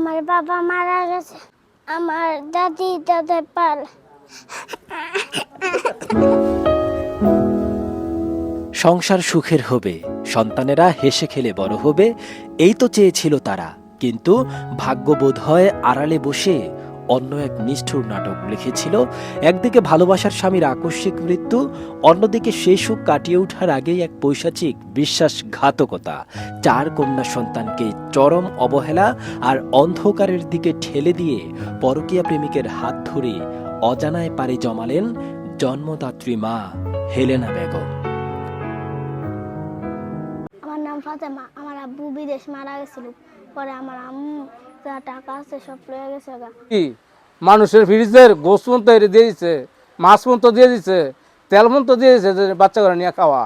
আমার বাবা মারা গেছে, আমার দাদি দাদার পাল। সংসার সুখের হবে, সন্তানেরা হেসে খেলে বড় হবে, এই তো চেয়েছিল তারা। কিন্তু ভাগ্যবোধ হয় আড়ালে বসে অন্য এক নিষ্ঠুর নাটক লিখেছিল। একদিকে ভালোবাসার স্বামীর আকস্মিক মৃত্যু, অন্যদিকে সেই সুখ কাটিয়ে ওঠার আগেই এক পৈশাচিক বিশ্বাসঘাতকতা। 4 কন্যা সন্তানকে চরম অবহেলা আর অন্ধকারের দিকে ঠেলে দিয়ে পরকীয়া প্রেমিকের হাত ধরে অজানায় পাড়ি জমালেন জন্মদাত্রী মা হেলেনা বেগম। আমার নাম ফাতেমা। আমার আব্বু বিদেশ মারা গেছিল, পরে আমার আম্মু যা টাকা আছে সব লয়ে গেছে গা। কি মানুষের ফ্রিজের গোস পর্যন্ত দিয়ে দিচ্ছে, মাছ পর্যন্ত দিয়ে দিচ্ছে, তেল পর্যন্ত দিয়ে দিচ্ছে, যে বাচ্চা করে নিয়ে খাওয়া,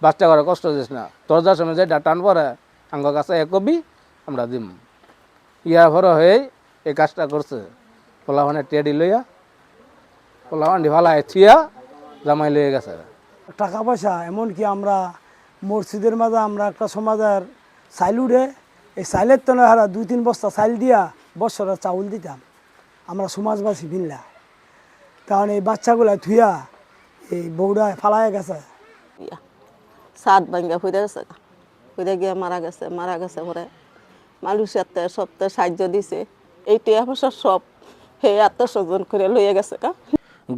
বাচ্চা করে কষ্ট দিস না, তোর যার সময় যে টান পরে আঙ্গ কাছে এক কবি আমরা দিম। ইয়ার ভর হয়ে এই কাজটা করছে। পোলাপানে টেডি লইয়া পোলাপানি ভালাই থিয়া জামাই লইয়া গেছে। টাকা পয়সা এমনকি আমরা মসজিদের মাঝে আমরা একটা সমাজের চাইল উঠে এই চাইলের তো হারা 2-3 বস্তা চাইল দিয়া বছরের চাউল দিতাম আমরা সমাজবাসী মিল্লা। কারণ এই বাচ্চাগুলা থুইয়া এই বউরা ফালায় গেছে। সাত ভাঙ্গা ফুরে গেছে, ফুরে গিয়ে মারা গেছে পরে মানুষের সপ্তাহে সাহায্য দিছে, এই টিয়া পয়সা সব হে আত্মস্বজন করে লইয়া গেছে গা।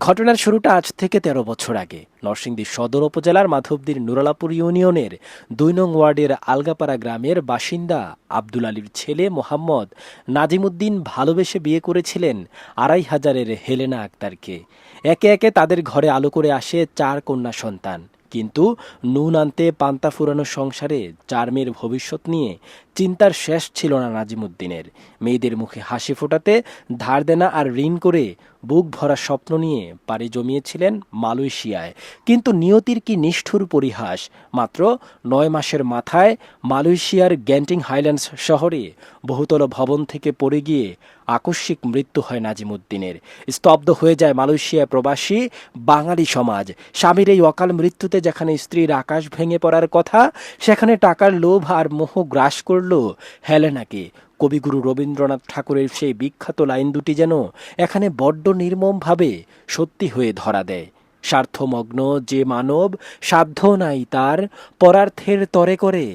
ঘটনার শুরুটা আজ থেকে 13 বছর আগে। নরসিংদী সদর উপজেলার মাধবদীর নুরালাপুর ইউনিয়নের 2 নং ওয়ার্ডের আলগাপাড়া গ্রামের বাসিন্দা আব্দুল আলীর ছেলে মোহাম্মদ নাজিমুদ্দিন ভালোবেসে বিয়ে করেছিলেন 2500-এর হেলেনা আক্তারকে। একে একে তাদের ঘরে আলো করে আসে 4 কন্যা সন্তান। কিন্তু নুন আনতে পান্তা ফুরানো সংসারে 4 মেয়ের ভবিষ্যৎ নিয়ে চিন্তার শেষ ছিল না নাজিমুদ্দিনের। মেয়েদের মুখে হাসি ফোটাতে ধার দেনা আর ঋণ করে বুক ভরা স্বপ্ন নিয়ে পাড়ি জমিয়েছিলেন মালয়েশিয়ায়। কিন্তু নিয়তির কি নিষ্ঠুর পরিহাস! মাত্র 9 মাসের মাথায় মালয়েশিয়ার গ্যান্টিং হাইল্যান্ডস শহরে বহুতল ভবন থেকে পড়ে গিয়ে আকস্মিক মৃত্যু হয় নাজিমুদ্দিনের। স্তব্ধ হয়ে যায় মালয়েশিয়ায় প্রবাসী বাঙালি সমাজ। স্বামীর এই অকাল মৃত্যুতে যেখানে স্ত্রীর আকাশ ভেঙে পড়ার কথা, সেখানে টাকার লোভ আর মোহ গ্রাস করল হেলেনাকে। কবিগুরু রবীন্দ্রনাথ ঠাকুরের সেই বিখ্যাত লাইন দুটি যেন এখানে বড্ড নির্মমভাবে সত্যি হয়ে ধরা দেয়। স্বার্থমগ্ন যে মানব, সাধ্য নাই তার পরার্থের তরে করে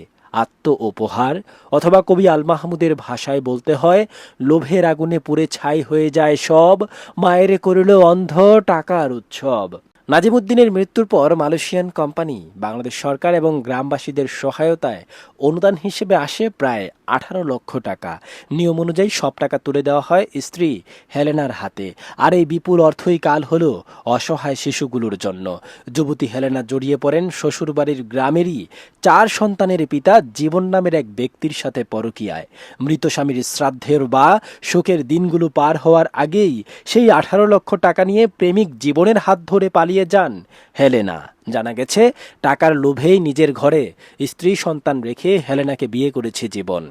আত্ম উপহার। অথবা কবি আল মাহমুদের ভাষায় বলতে হয়, লোভের আগুনে পুড়ে ছাই হয়ে যায় সব, মায়েরে করিল অন্ধ টাকার উৎসব। নাজিমুদ্দিনের মৃত্যুর পর মালয়েশিয়ান কোম্পানি, বাংলাদেশ সরকার এবং গ্রামবাসীদের সহায়তায় অনুদান হিসেবে আসে প্রায় 18 লক্ষ টাকা। নিয়ম অনুযায়ী সব টাকা তুলে দেওয়া হয় স্ত্রী হেলেনার হাতে। আর এই বিপুল অর্থই কাল হলো অসহায় শিশুগুলোর জন্য। যুবতী হেলেনা জড়িয়ে পড়েন শ্বশুরবাড়ির গ্রামেরই 4 সন্তানের পিতা জীবন নামের এক ব্যক্তির সাথে পরকীয়ায়। মৃত স্বামীর শ্রাদ্ধের বা শোকের দিনগুলো পার হওয়ার আগেই সেই 18 লক্ষ টাকা নিয়ে প্রেমিক জীবনের হাত ধরে পালিয়ে যান হেলেনা। জানা গেছে, টাকার লোভেই নিজের ঘরে স্ত্রী সন্তান রেখে হেলেনাকে বিয়ে করেছে জীবন।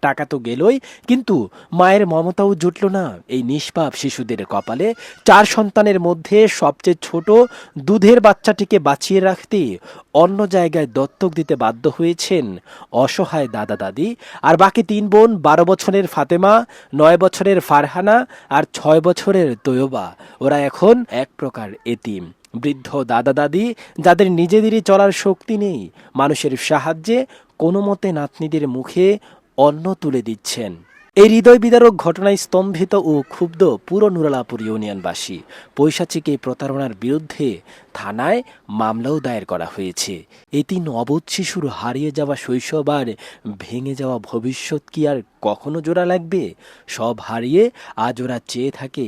টাকা তো গেলই, কিন্তু মায়ের মমতাও জুটল না এই নিষ্পাপ শিশুদের কপালে। 4 সন্তানের মধ্যে সবচেয়ে ছোট দুধের বাচ্চাটিকে বাঁচিয়ে রাখতে অন্য জায়গায় দত্তক দিতে বাধ্য হয়েছেন অসহায় দাদা দাদি। আর বাকি 3 বোন, 12 বছরের ফাতেমা, 9 বছরের ফারহানা আর 6 বছরের তৈয়বা, ওরা এখন এক প্রকার এতিম। বৃদ্ধ দাদা দাদি, যাদের নিজেদেরই চলার শক্তি নেই, মানুষের সাহায্যে কোনো মতে নাতনিদের মুখে অন্ন তুলে দিচ্ছেন। এই হৃদয় বিদারক ঘটনায় স্তম্ভিত ও ক্ষুব্ধ পুরো নুরালাপুর ইউনিয়নবাসী। পৈশাচিক এই প্রতারণার বিরুদ্ধে থানায় মামলাও দায়ের করা হয়েছে। এই 3 অবোধ শিশুর হারিয়ে যাওয়া শৈশব আর ভেঙে যাওয়া ভবিষ্যৎ কি আর কখনো জোড়া লাগবে? সব হারিয়ে আজ ওরা চেয়ে থাকে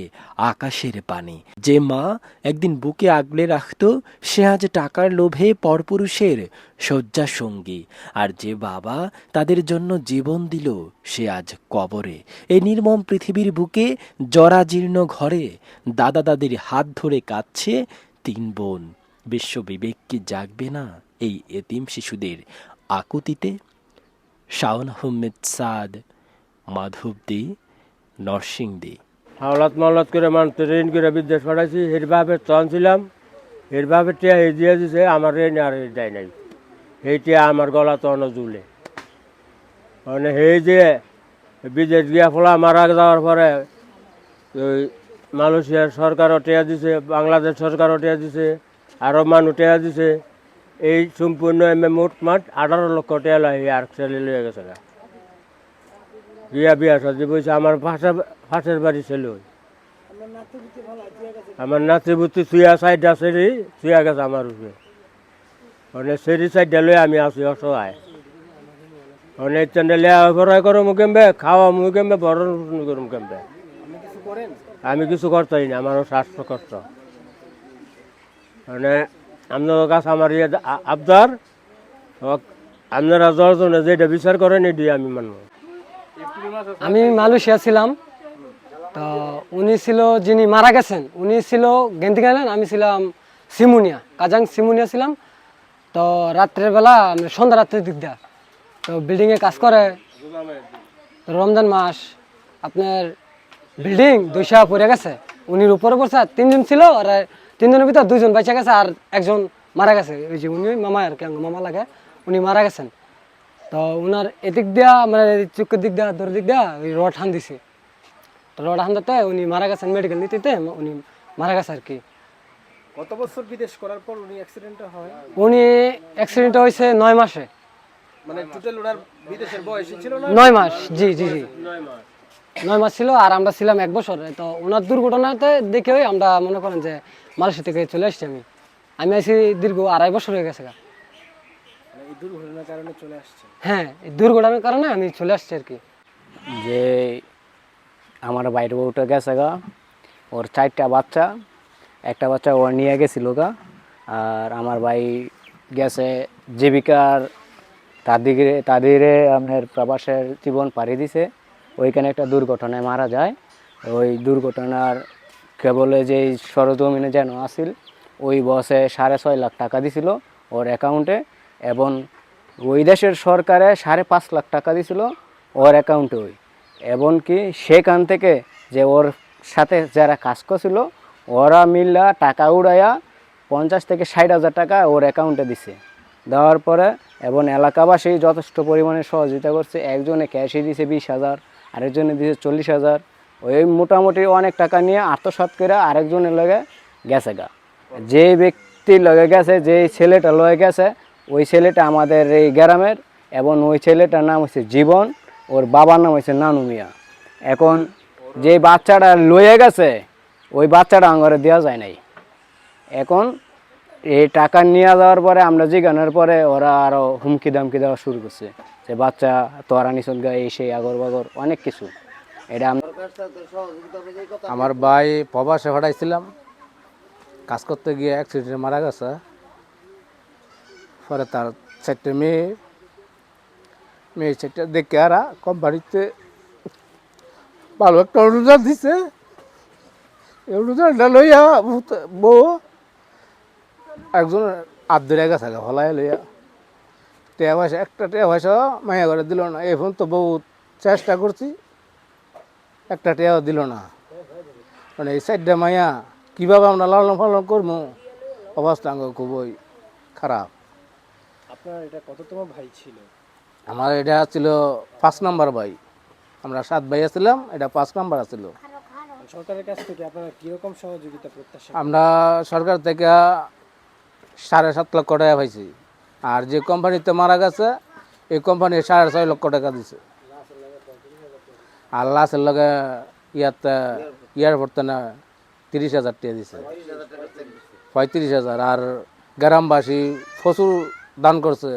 আকাশের পানে। যে মা একদিন বুকে আগলে রাখত, সে আজ টাকার লোভে পরপুরুষের শয্যা সঙ্গী। আর যে বাবা তাদের জন্য জীবন দিল, সে আজ কবরে। এই নির্মম পৃথিবীর বুকে জরাজীর্ণ ঘরে দাদা দাদির হাত ধরে কাঁদছে 3 বোন। বিশ্ব বিবেক কি জাগবে না এই এতিম শিশুদের আকুতিতে? শাওন আহমেদ সাদ, মাধবদী, নরসিংদী। হাওলাত মাওলাত করে মানুষ ঋণ করে বিদেশ পাঠাইছি, এরভাবে চলছিলাম, এরভাবে টিয়া এই দিয়ে দিছে, আমার ঋণ আর দেয় নাই। এই টিয়া আমার গলা তো অন্য জুলে মানে এই যে বিদেশ গিয়া ফলা মারা যাওয়ার পরে ওই মালয়েশিয়ার সরকারও টেয়া দিছে, বাংলাদেশ সরকারও টেয়া দিছে, আরব মানুষ টেয়া দিছে। এই সম্পূর্ণ এমে মোটমাট 18 লক্ষ টেয়া লাগে আর ছেলে লয়ে গেছে গা। বিয়া সাজি বলছে আমার ফাঁসের বাড়ি ছিল। আমার নাতিপুতি চুয়া সাইড আছে রে, চুয়া গেছে আমার উপরে। মানে সেরি সাইডটা লয়ে আমি আছি অসহায়। মানে চ্যান্ডেলে ভরাই করো মুখেমবে, খাওয়া মুখেমবে, ভরণ করুম কেমবে। আমি কিছু করতেই না, আমারও স্বাস্থ্য কষ্ট। মানে আপনার কাছে আমার ইয়ে আবদার, আপনারা দশজনে যেটা বিচার করেন এটি আমি মানব। আমি মালয়েশিয়া ছিলাম, তো উনি ছিল যিনি মারা গেছেন, উনি ছিল গেন্দিগালেন, আমি ছিলাম সিমুনিয়া, কাজাং সিমুনিয়া ছিলাম। তো রাত্রের বেলা সন্ধ্যা রাত্রের দিক দেয়া তো বিল্ডিংয়ে কাজ করে। তো রমজান মাস আপনার বিল্ডিং 200 পড়ে গেছে, উনির উপরে পড়ছে। আর 3 জন ছিল, আর 3 জনের ভিতর 2 জন বেঁচে গেছে, আর একজন মারা গেছে। ওই যে উনি মামা আর কি, মামা লাগে, উনি মারা গেছেন। তো ওনার এদিক দিয়া মানে চোখের দিক দিয়া, দৌড়ের দিক দিয়া ওই রড হান দিছে। তো রড হান দিতে উনি মারা গেছেন, মেডিকেল নিতে উনি মারা গেছে আর কি। কত বছর বিদেশ করার পর উনি অ্যাক্সিডেন্টটা হয়? উনি অ্যাক্সিডেন্টটা হয়েছে 9 মাসে। মানে টোটাল ওনার বিদেশের বয়স ছিল না 9 মাস, জি জি জি 9 মাস ছিল। আর আমরা ছিলাম 1 বছর। তো ওনার দুর্ঘটনাতে দেখে আমরা মনে করেন যে মালয়েশিয়া থেকে চলে আসছি। আমি আসি দীর্ঘ 2.5 বছর হয়ে গেছে। এই দুর্ঘটনার কারণে চলে আসছে? হ্যাঁ, এই দুর্ঘটনার কারণে আমি চলে আসছি আর কি। যে আমার বাইরে বউটা গেছে গা, ওর 4টা বাচ্চা, একটা বাচ্চা ও নিয়ে গেছিল গা। আর আমার ভাই গেছে জীবিকার তাদের আপনার প্রবাসের জীবন পাড়ি দিছে। ওইখানে একটা দুর্ঘটনায় মারা যায়। ওই দুর্ঘটনার কেবলে যে সরজমিনে যেন আসিল, ওই বসে 6.5 লাখ টাকা দিছিল ওর অ্যাকাউন্টে, এবং ওই দেশের সরকারে 5.5 লাখ টাকা দিছিল ওর অ্যাকাউন্টে। ওই এমনকি সেখান থেকে যে ওর সাথে যারা কাজ করছিল ওরা মিল্লা টাকা উড়াইয়া 50 থেকে 60 হাজার টাকা ওর অ্যাকাউন্টে দিছে। দেওয়ার পরে এবং এলাকাবাসী যথেষ্ট পরিমাণে সহযোগিতা করছে। একজনে ক্যাশে দিছে 20,000, আরেকজনে দিছে 40,000। ওই মোটামুটি অনেক টাকা নিয়ে আত্মসাৎ করে আরেকজনের লগে গেছে গা। যে ব্যক্তির লগে গেছে, যে ছেলেটা লয়ে গেছে, ওই ছেলেটা আমাদের এই গ্রামের, এবং ওই ছেলেটার নাম হচ্ছে জীবন, ওর বাবার নাম হচ্ছে নানু মিয়া। এখন যে বাচ্চাটা লয়ে গেছে, ওই বাচ্চাটা আঙ্গরে দেওয়া যায় নাই। এখন এই টাকা নিয়ে যাওয়ার পরে আমরা জিজ্ঞাসার পরে ওরা আরও হুমকি দামকি দেওয়া শুরু করছে যে বাচ্চা তোরা নিচন গা, এই সেই আগর বাগর অনেক কিছু। এটা আমার ভাই প্রবাসে পাঠাইছিলাম, কাজ করতে গিয়ে অ্যাক্সিডেন্টে মারা গেছে। পরে তার 4টে মেয়ে 4টে দেখে আর কোম্পানিতে ভালো একটা অনুদান দিছে। অনুদানটা লইয়া বউ একজন আদরে গেছে হলাই লইয়া টেয়া পয়সা, একটা টেয়া পয়সা মাইয়া করে দিল না। এখন তো বউ চেষ্টা করছি, একটা টেয়াও দিল না। মানে এই 4টে মাইয়া কীভাবে আমরা লালন পালন করবো, অবস্থা খুবই খারাপ। আপনার এটা কততম ভাই ছিল? আমার এটা ছিল 5 নাম্বার ভাই। আমরা 7 ভাই ছিলাম, এটা 5 নাম্বার ছিল। সরকারের কাছ থেকে আপনারা কিরকম সহযোগিতা প্রত্যাশা? আমরা সরকার থেকে 7.5 লক্ষ টাকা পাইছি। আর যে কোম্পানিতে মারা গেছে, এই কোম্পানি 6.5 লক্ষ টাকা দিছে। আর লাশের লগে এয়ারপোর্টে না 30,000 টাকা দিছে, 35,000। আর গ্রামবাসী প্রচুর দান করছে।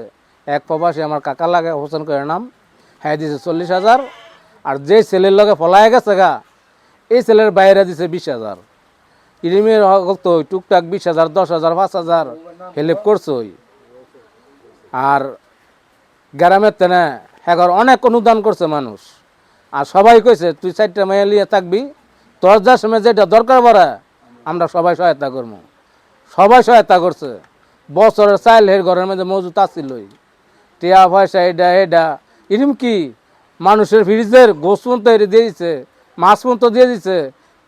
এক প্রবাসী আমার কাকা লাগে, হোসেন করে নাম, হ্যাঁ দিছে 40,000। আর যে ছেলের লগে পলায় গেছে গা, এই ছেলের বাইরে দিছে 20,000। ইরিমের তো টুকটাক 20,000, 10,000, 5,000 হেল্প করছে। ওই আর গ্রামের তেনে এখন অনেক অনুদান করছে মানুষ। আর সবাই কইছে তুই 4টে মেয়ে লিয়ে থাকবি, তোর যার সময় যেটা দরকার পড়ে আমরা সবাই সহায়তা করবো। সবাই সহায়তা করছে। বছরের চাইল হের ঘরের মধ্যে মজুত আসছিলই, টিয়া পয়সা এটা এরম কি মানুষের ফ্রিজের গোস পর্যন্ত দিয়ে দিচ্ছে, মাছ পর্যন্ত দিয়ে দিচ্ছে,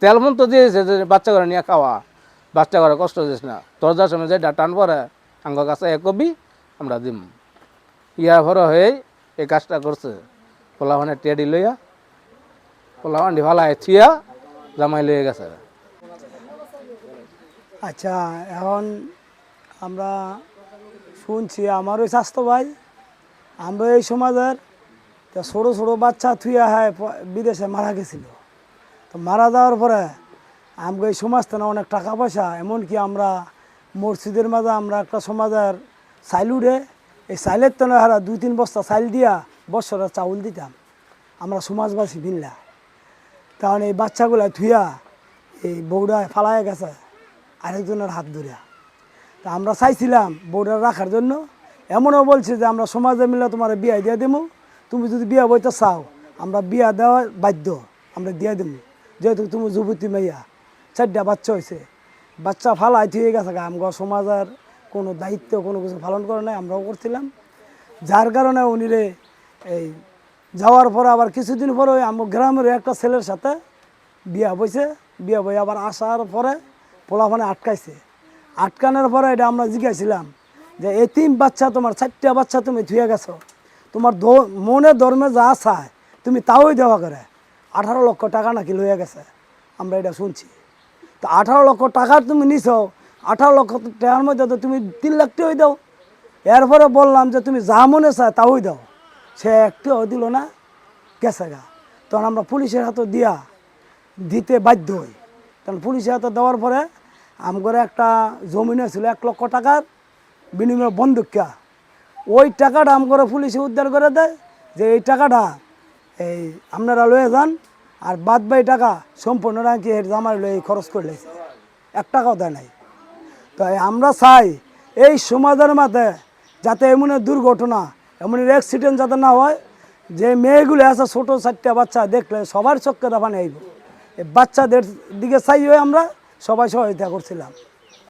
তেল পর্যন্ত দিয়ে দিচ্ছে যে বাচ্চা করে নিয়ে খাওয়া। বাচ্চা করে কষ্ট দিস না, তোর যার সময় যেটা টান পরে আঙ্গ কাছে কবি আমরা দিম। ইয়ার ভর হয়ে এই কাজটা করছে। পোলাপানের টেডি লইয়া পোলাপান্ডি ফালায় থিয়া জামাই লয়ে গেছে। আচ্ছা, এখন আমরা শুনছি আমার ওই স্বাস্থ্য ভাই, আমরা এই সমাজের তা ছোটো ছোটো বাচ্চা থুয়া হয় বিদেশে মারা গেছিল। তো মারা যাওয়ার পরে আমাকে এই সমাজ থেকে অনেক টাকা পয়সা, এমনকি আমরা মসজিদের মাঝে আমরা একটা সমাজের চাইল উঠে এই চাইলের তো হারা 2-3 বস্তা চাইল দিয়া বছরের চাউল দিতাম আমরা সমাজবাসী মিললা। কারণ এই বাচ্চাগুলা থুয়া এই বউরা ফালায় গেছে আরেকজনের হাত ধরিয়া। তা আমরা চাইছিলাম বউরা রাখার জন্য, এমনও বলছে যে আমরা সমাজে মিলে তোমার বিয়া দিয়ে দেবো, তুমি যদি বিয়া বইতে চাও আমরা বিয়া দেওয়া বাধ্য, আমরা দিয়ে দেবো, যেহেতু তুমি যুবতী মেয়া, 4টা বাচ্চা হয়েছে, বাচ্চা ফালাই থুয়ে গেছে। আমরা সমাজের কোনো দায়িত্ব কোনো কিছু পালন করে নাই, আমরাও করছিলাম। যার কারণে উনিরে এই যাওয়ার পরে আবার কিছুদিন পরে ওই আমার গ্রামের একটা ছেলের সাথে বিয়া বইছে, বিয়া বই আবার আসার পরে পোলাপানে আটকাইছে। আটকানোর পরে এটা আমরা জিজ্ঞাসিলাম যে এই 3 বাচ্চা তোমার 4টা বাচ্চা তুমি ধুয়ে গেছো, তোমার মনে ধর্মে যা চায় তুমি তাওই দেওয়া করে। 18 লক্ষ টাকা নাকি লইয়া গেছে, আমরা এটা শুনছি। তো 18 লক্ষ টাকা তুমি নিছো, 18 লক্ষ টাকার মধ্যে তো তুমি 3 লাখ টাকাই দাও। এরপরে বললাম যে তুমি যা মনে চায় তাওই দাও, সে একটুও দিল না, গেছে গা। তখন আমরা পুলিশের হাতে দিতে বাধ্য হই। তখন পুলিশের হাতে দেওয়ার পরে আমার একটা জমি ছিল 1 লক্ষ টাকার বিনিময়ে বন্দুকা, ওই টাকাটা আমার পুলিশে উদ্ধার করে দেয় যে এই টাকাটা এই আপনারা লয়ে যান, আর বাদ বাই টাকা সম্পূর্ণ রাখি এর জামাই লয়ে খরচ করে লেছে, 1 টাকাও দেয় নাই। তো আমরা চাই এই সমাজের মাঝে যাতে এমন দুর্ঘটনা এমন অ্যাক্সিডেন্ট যাতে না হয়। যে মেয়েগুলো আছে ছোটো 4টা বাচ্চা দেখলে সবার চোখে পানি আইব, এই বাচ্চাদের দিকে চাই হয়ে আমরা সবাই সহায়তা করছিলাম।